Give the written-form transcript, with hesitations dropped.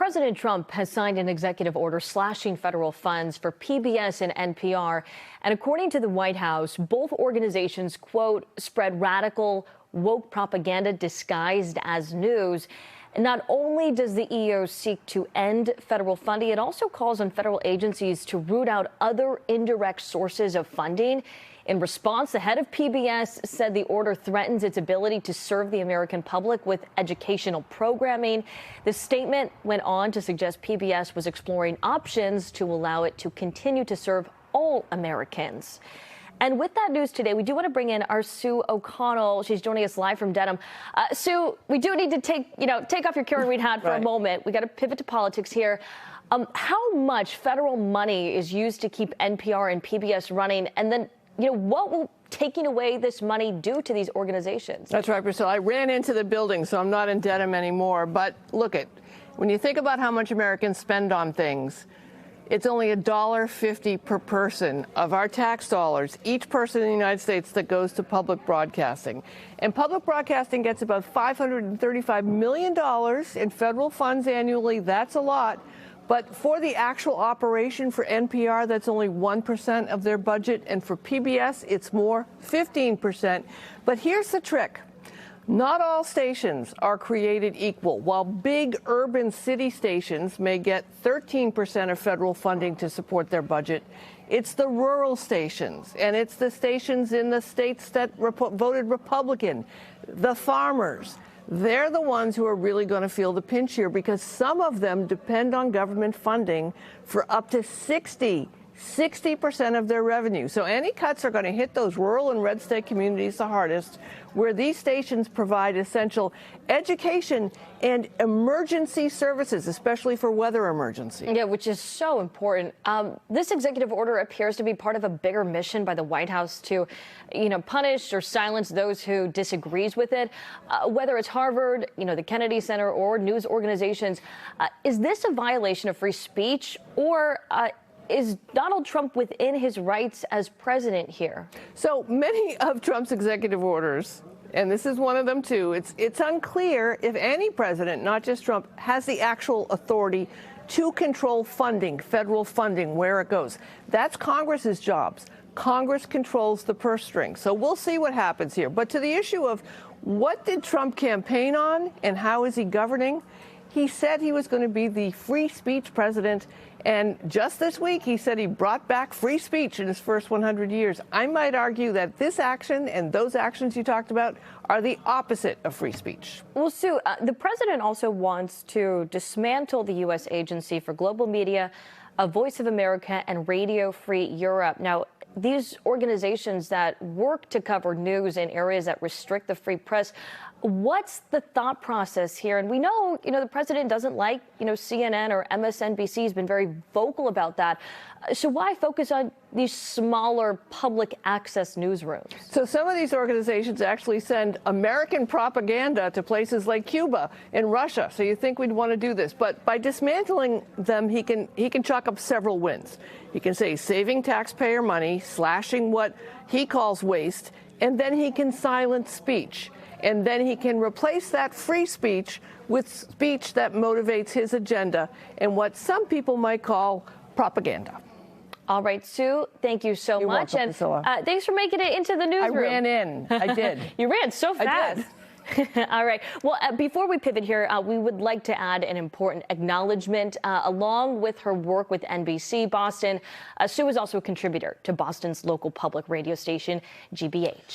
President Trump has signed an executive order slashing federal funds for PBS and NPR. And according to the White House, both organizations, quote, spread radical, woke propaganda disguised as news. And not only does the EO seek to end federal funding, it also calls on federal agencies to root out other indirect sources of funding. In response, the head of PBS said the order threatens its ability to serve the American public with educational programming. The statement went on to suggest PBS was exploring options to allow it to continue to serve all Americans. And with that news today, we do want to bring in our Sue O'Connell. She's joining us live from Dedham. Sue, we do need to take off your Karen Reed hat for a moment. We got to pivot to politics here. How much federal money is used to keep NPR and PBS running? And then, what will taking away this money do to these organizations? That's right, Priscilla. I ran into the building, so I'm not in Dedham anymore. But look, when you think about how much Americans spend on things, it's only $1.50 per person of our tax dollars, each person in the United States, that goes to public broadcasting. And public broadcasting gets about $535 million in federal funds annually. That's a lot. But for the actual operation for NPR, that's only 1% of their budget. And for PBS, it's more, 15%. But here's the trick. Not all stations are created equal. While big urban city stations may get 13% of federal funding to support their budget, it's the rural stations, and it's the stations in the states that voted Republican, the farmers. They're the ones who are really going to feel the pinch here, because some of them depend on government funding for up to 60% of their revenue. So any cuts are going to hit those rural and red state communities the hardest, where these stations provide essential education and emergency services, especially for weather emergency. Yeah, which is so important. This executive order appears to be part of a bigger mission by the White House to, punish or silence those who disagrees with it. Whether it's Harvard, the Kennedy Center, or news organizations, is this a violation of free speech, or is Donald Trump within his rights as president here? So many of Trump's executive orders, and this is one of them too, it's unclear if any president, not just Trump, has the actual authority to control funding, federal funding, where it goes. That's Congress's jobs. Congress controls the purse string. So we'll see what happens here. But to the issue of what did Trump campaign on and how is he governing? He said he was going to be the free speech president. And just this week, he said he brought back free speech in his first 100 years. I might argue that this action and those actions you talked about are the opposite of free speech. Well, Sue, the president also wants to dismantle the U.S. Agency for Global Media, Voice of America, and Radio Free Europe. Now, these organizations that work to cover news in areas that restrict the free press, what's the thought process here? And we know, the president doesn't like, CNN or MSNBC. He's been very vocal about that. So why focus on these smaller public access newsrooms? So some of these organizations actually send American propaganda to places like Cuba and Russia. So you think we'd want to do this. But by dismantling them, he can chalk up several wins. He can say saving taxpayer money, slashing what he calls waste, and then he can silence speech. And then he can replace that free speech with speech that motivates his agenda and what some people might call propaganda. All right, Sue, thank you so much. Welcome, and Priscilla. Thanks for making it into the newsroom. I ran in. I did. You ran so fast. I did. All right. Well, before we pivot here, we would like to add an important acknowledgement. Along with her work with NBC Boston, Sue is also a contributor to Boston's local public radio station, GBH.